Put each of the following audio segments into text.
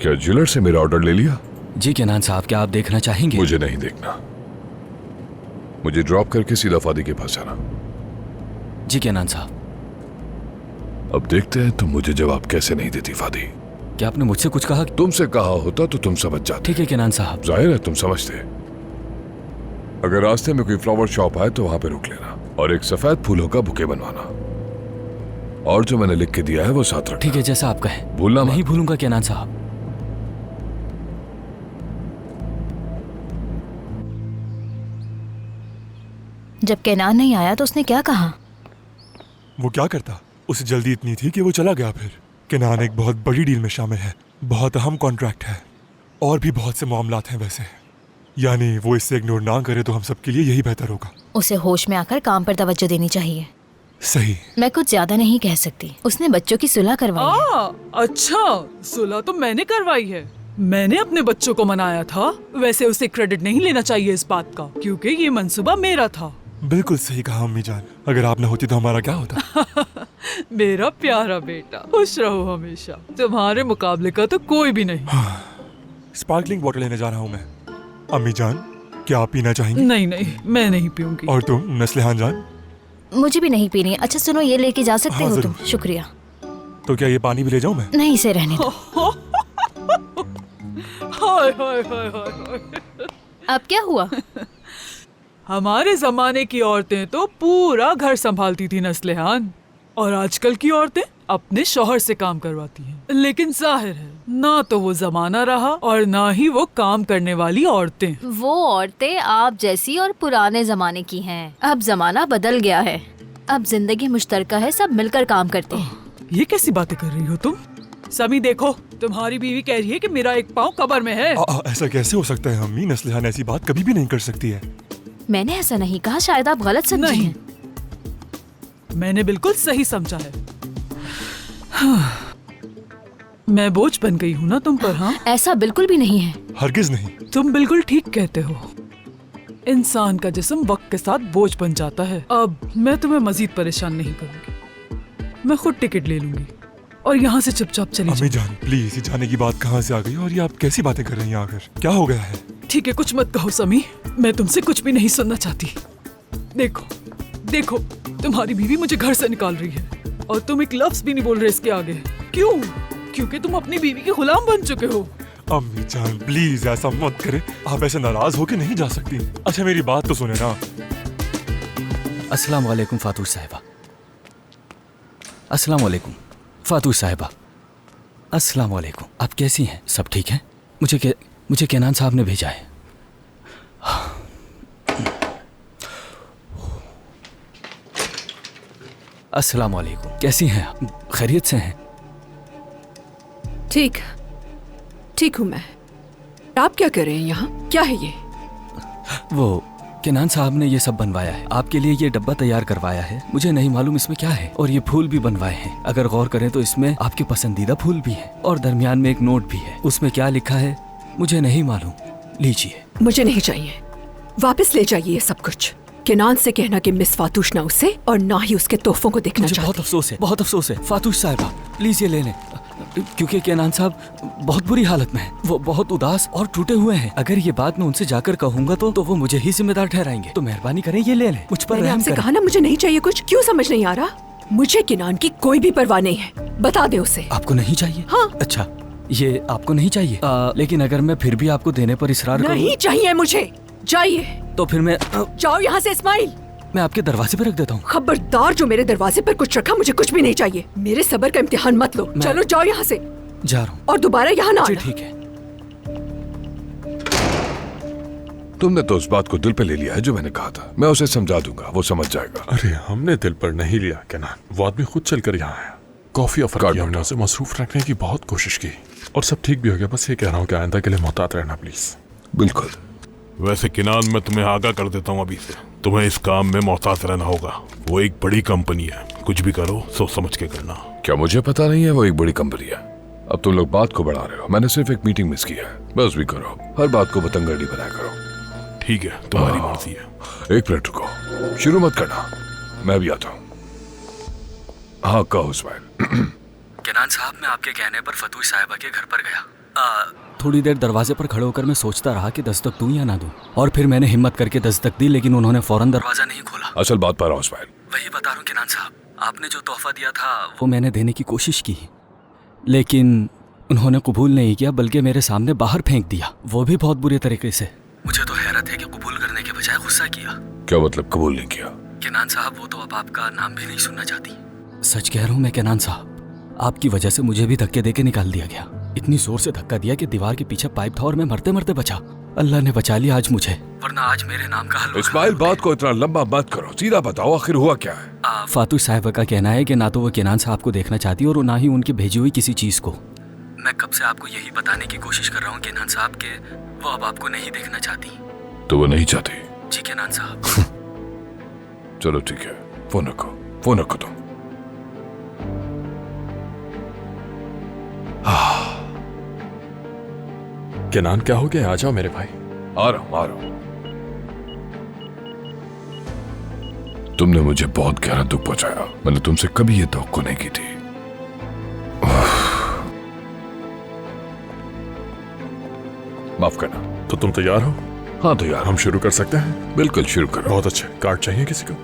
क्या ज्वेलर से मेरा ऑर्डर ले लिया? जी केनान साहब, क्या आप देखना चाहेंगे? मुझे नहीं देखना, मुझे ड्रॉप करके सीधा फादी के पास जाना। जी केनान साहब। अब देखते हैं तुम मुझे जवाब कैसे नहीं देती फादी। क्या आपने मुझसे कुछ कहा? तुमसे कहा होता तो तुम समझ जाते। ठीक है केनान साहब। जाहिर है तुम समझते। अगर रास्ते में कोई फ्लावर शॉप आए तो वहां पे रुक लेना और एक सफेद फूलों का बुके बनवाना, और जो मैंने लिख के दिया है वो साथ रखना। ठीक है, जैसा आप कहें। भूलना नहीं भूलूंगा केनान साहब। जब केनान नहीं आया तो उसने क्या कहा? वो क्या करता, उसे जल्दी इतनी थी कि वो चला गया। फिर केनान एक बहुत बड़ी डील में शामिल है, बहुत अहम कॉन्ट्रैक्ट है, और भी बहुत से मामलात हैं वैसे। यानी वो इससे इग्नोर ना करे तो हम सबके लिए यही बेहतर होगा। उसे होश में आकर काम पर तवज्जो देनी चाहिए। सही। मैं कुछ ज्यादा नहीं कह सकती। उसने बच्चों की सुलह करवाई है। अच्छा, सुलह तो मैंने करवाई है। मैंने अपने बच्चों को मनाया था। वैसे उसे क्रेडिट नहीं लेना चाहिए इस बात का, क्योंकि ये मंसूबा मेरा था। बिल्कुल सही कहा अम्मी जान। अगर आप न होती तो हमारा क्या होता? मेरा प्यारा बेटा, खुश रहो हमेशा। तुम्हारे मुकाबले का तो कोई भी नहीं। स्पार्कलिंग वाटर लेने जा रहा हूँ मैं। अम्मी जान, क्या आप पीना चाहेंगी? नहीं नहीं, मैं नहीं पीऊंगी। और तुम नस्लिहान जान? मुझे भी नहीं पीनी। अच्छा सुनो, ये लेके जा सकते हो तुम? शुक्रिया। तो क्या ये पानी भी ले जाऊं मैं? नहीं, इसे रहने दो। हाय हाय हाय हाय। अब क्या हुआ? हमारे जमाने की औरतें तो पूरा घर संभालती थी नस्लिहान, और आजकल की औरतें अपने शौहर से काम करवाती हैं। लेकिन जाहिर है ना तो वो जमाना रहा और ना ही वो काम करने वाली औरतें। वो औरतें आप जैसी और पुराने जमाने की हैं। अब जमाना बदल गया है। अब जिंदगी मुश्तरका है, सब मिलकर काम करते हैं। ये कैसी बातें कर रही हो तुम? समी देखो, तुम्हारी बीवी कह रही है कि मेरा एक पाँव कब्र में है। ऐसा कैसे हो सकता है अम्मी? नस्लिहान ऐसी बात कभी भी नहीं कर सकती है। मैंने ऐसा नहीं कहा, शायद आप गलत समझी हैं। मैंने बिल्कुल सही समझा है। मैं बोझ बन गई हूँ ना तुम पर? हाँ, ऐसा बिल्कुल भी नहीं है। हरगिज नहीं। तुम बिल्कुल ठीक कहते हो। इंसान का जिस्म वक्त के साथ बोझ बन जाता है। अब मैं तुम्हें मजीद परेशान नहीं करूंगी। मैं खुद टिकट ले लूंगी और यहाँ से चुपचाप चली अम्मी जान प्लीज, ये जाने की बात कहाँ से आ गई और ये आप कैसी बातें कर रही हैं? आखिर क्या हो गया है? ठीक है, कुछ मत कहो समी, मैं तुमसे कुछ भी नहीं सुनना चाहती। देखो देखो, तुम्हारी बीवी मुझे घर से निकाल रही है और तुम एक लफ्ज भी नहीं बोल रहे इसके आगे। क्यों? क्योंकि तुम अपनी बीवी के गुलाम बन चुके हो। अम्मी जान प्लीज ऐसा मत करें, आप ऐसे नाराज होके नहीं जा सकती। अच्छा मेरी बात तो सुने ना। अस्सलाम वालेकुम फातूश साहिबा। अस्सलाम वालेकुम फातूश साहिबा। अस्सलाम वालेकुम। आप कैसी हैं? सब ठीक है? मुझे केनान साहब ने भेजा है। अस्सलाम वालेकुम। कैसी हैं आप? खैरियत से हैं? ठीक हूँ मैं। आप क्या कर रहे हैं यहाँ? क्या है ये? वो केनान साहब ने ये सब बनवाया है। आपके लिए ये डब्बा तैयार करवाया है। मुझे नहीं मालूम इसमें क्या है, और ये फूल भी बनवाए हैं। अगर गौर करें तो इसमें आपके पसंदीदा फूल भी है और दरमियान में एक नोट भी है। उसमें क्या लिखा है मुझे नहीं मालूम। लीजिए। मुझे नहीं चाहिए, वापस ले जाइए ये सब कुछ। केनान से कहना कि मिस फातूश ना उसे और ना ही उसके तोहफों को देखना मुझे बहुत अफसोस है, बहुत अफसोस है। फातूश साहिबा प्लीज ये ले लें, क्योंकि केनान साहब बहुत बुरी हालत में हैं। वो बहुत उदास और टूटे हुए हैं। अगर ये बात मैं उनसे जाकर कहूंगा तो वो मुझे ही जिम्मेदार ठहराएंगे। तो मेहरबानी करें ये ले लें, मुझ पर रहम आपसे करें। कहा ना मुझे नहीं चाहिए कुछ। क्यों समझ नहीं आ रहा? मुझे केनान की कोई भी परवाह नहीं है, बता दे उसे। आपको नहीं चाहिए? हाँ। अच्छा, ये आपको नहीं चाहिए? लेकिन अगर मैं फिर भी आपको देने पर इसरार करूं? नहीं चाहिए मुझे, जाइए। तो फिर मैं जाओ यहाँ से इस्माइल। मैं आपके दरवाजे पे रख देता हूँ। खबरदार, जो मेरे दरवाजे पर कुछ रखा मुझे कुछ भी नहीं चाहिए। मेरे सब्र का इम्तिहान मत लो। चलो जाओ यहाँ से। जा रहा हूँ। और दोबारा यहाँ ना जी आना। ठीक है। तुमने तो उस बात को दिल पे ले लिया है जो मैंने कहा था। मैं उसे समझा दूंगा, वो समझ जाएगा। अरे हमने दिल पर नहीं लिया केनान, वो आदमी खुद चलकर यहाँ आया। कॉफी ऑफर किया, हमने उसे मसरूफ रखने की बहुत कोशिश की और सब ठीक भी हो गया। बस ये कह रहा हूँ कि आइंदा के लिए मोहतात रहना प्लीज। बिल्कुल। वैसे केनान, मैं तुम्हें आगाह कर देता हूँ, अभी से तुम्हें इस काम में मोहतात रहना होगा। वो एक बड़ी कंपनी है, कुछ भी करो सोच समझ के करना। क्या मुझे पता नहीं है वो एक बड़ी कंपनी है? अब तुम लोग बात को बढ़ा रहे हो। मैंने सिर्फ एक मीटिंग मिस की है, बस भी करो। हर बात को बतंगड़ी बनाया करो। ठीक है, तुम्हारी मर्जी है। एक मिनट रुको, शुरू मत करना, मैं भी आता हूँ। हाँ कहो इस्माइल। केनान साहब, मैं आपके कहने पर फतूश साहिबा के घर पर गया। थोड़ी देर दरवाजे पर खड़े होकर मैं सोचता रहा कि दस्तक दूं या ना दूं, और फिर मैंने हिम्मत करके दस्तक दी, लेकिन उन्होंने फौरन दरवाजा नहीं खोला। असल बात पर आओ इस्माइल। वही बता रहा हूँ केनान साहब, आपने जो तोहफा दिया था वो मैंने देने की कोशिश की, लेकिन उन्होंने कबूल नहीं किया, बल्कि मेरे सामने बाहर फेंक दिया, वो भी बहुत बुरे तरीके से। मुझे तो हैरत है कि कबूल करने के बजाय गुस्सा किया। क्या मतलब कबूल नहीं किया? केनान साहब, वो तो अब आपका नाम भी नहीं सुनना चाहती। सच कह रहा हूँ मैं केनान साहब, आपकी वजह से मुझे भी धक्के देके निकाल दिया गया। इतनी जोर से धक्का दिया कि दीवार के पीछे पाइप था और मैं मरते मरते बचा। अल्लाह ने बचा लिया आज मुझे, वरना आज मेरे नाम का हलवा। इस्माइल, बात को इतना लंबा मत करो, सीधा बताओ आखिर हुआ क्या है? फातूश साहिबा का कहना है कि ना तो वो केनान साहब को देखना चाहती और ना ही उनकी भेजी हुई किसी चीज को। मैं कब से आपको यही बताने की कोशिश कर रहा हूँ केनान साहब के वो अब आपको नहीं देखना चाहती। तो वो नहीं चाहती? जी केनान साहब। चलो ठीक है, फोन रखो, फोन रखो तुम। केनान, क्या हो गया? आ जाओ मेरे भाई। आ रहा हूं, आ रहा हूं। तुमने मुझे बहुत गहरा दुख पहुंचाया। मैंने तुमसे कभी ये तवक्को नहीं की थी। माफ करना। तो तुम तैयार हो? हाँ तैयार। हम शुरू कर सकते हैं? बिल्कुल शुरू करो। बहुत अच्छे। कार्ड चाहिए किसी को?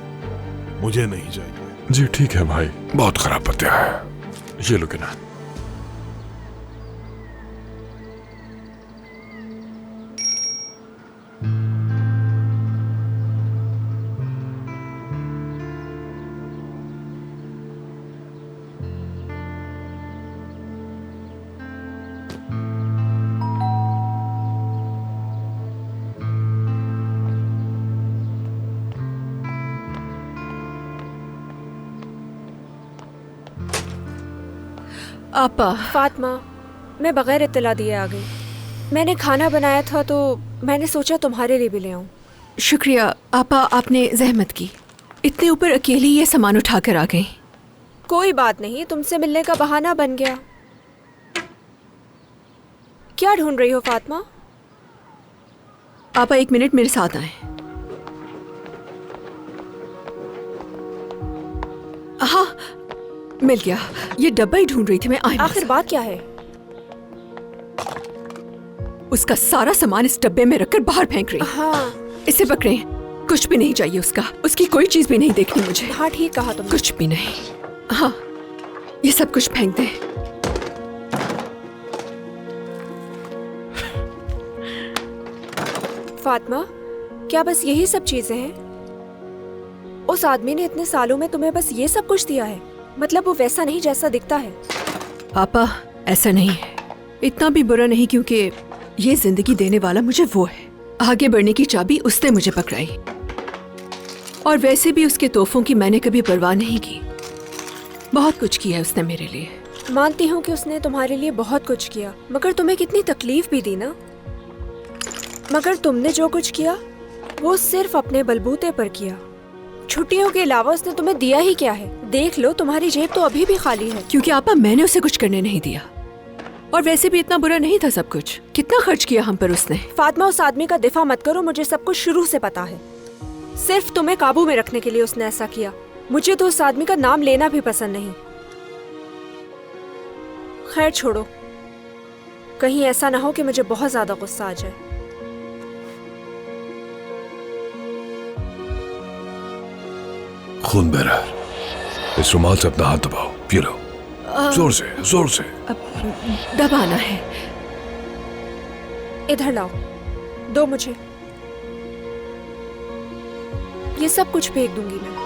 मुझे नहीं चाहिए। जी ठीक है भाई। बहुत खराब पत्या है। ये लो केनान। आपा, फातिमा, मैं बगैर इत्तला दिए आ गई। मैंने खाना बनाया था तो मैंने सोचा तुम्हारे लिए भी ले आऊं। शुक्रिया आपा, आपने जहमत की। इतने ऊपर अकेली ये सामान उठा कर आ गई। कोई बात नहीं, तुमसे मिलने का बहाना बन गया। क्या ढूंढ रही हो फातिमा? आपा 1 मिनट मेरे साथ आए। हाँ, मिल गया। ये डब्बा ही ढूंढ रही थी मैं। आखिर बात क्या है? उसका सारा सामान इस डब्बे में रखकर बाहर फेंक रही। हाँ इसे पकड़े। कुछ भी नहीं चाहिए उसका, उसकी कोई चीज भी नहीं देखनी मुझे। हाँ ठीक कहा तुमने। कुछ भी नहीं। हाँ, ये सब कुछ फेंक दे। फातिमा, क्या बस यही सब चीजें हैं? उस आदमी ने इतने सालों में तुम्हें बस ये सब कुछ दिया है? मतलब वो वैसा नहीं जैसा दिखता है? पापा, ऐसा नहीं है। इतना भी बुरा नहीं, क्योंकि ये जिंदगी देने वाला मुझे वो है। आगे बढ़ने की चाबी उसने मुझे पकड़ाई, और वैसे भी उसके तोहफों की मैंने कभी परवाह नहीं की। बहुत कुछ किया उसने मेरे लिए। मानती हूँ कि उसने तुम्हारे लिए बहुत कुछ किया, मगर तुम्हें कितनी तकलीफ भी दी ना। मगर तुमने जो कुछ किया वो सिर्फ अपने बलबूते पर किया। छुट्टियों के अलावा उसने तुम्हें दिया ही क्या है? देख लो, तुम्हारी जेब तो अभी भी खाली है। क्योंकि आपा, मैंने उसे कुछ करने नहीं दिया, और वैसे भी इतना बुरा नहीं था सब कुछ। कितना खर्च किया हम पर उसने। फातिमा, उस आदमी का दिफा मत करो, मुझे सब कुछ शुरू से पता है। सिर्फ तुम्हें काबू में रखने के लिए उसने ऐसा किया। मुझे तो उस आदमी का नाम लेना भी पसंद नहीं। खैर छोड़ो, कहीं ऐसा ना हो कि मुझे बहुत ज्यादा गुस्सा आ जाए। खून बह रहा है। इस रुमाल से अपना हाथ दबाओ। पी लो, जोर से, जोर से। अब दबाना है। इधर लाओ, दो मुझे। ये सब कुछ फेंक दूंगी मैं।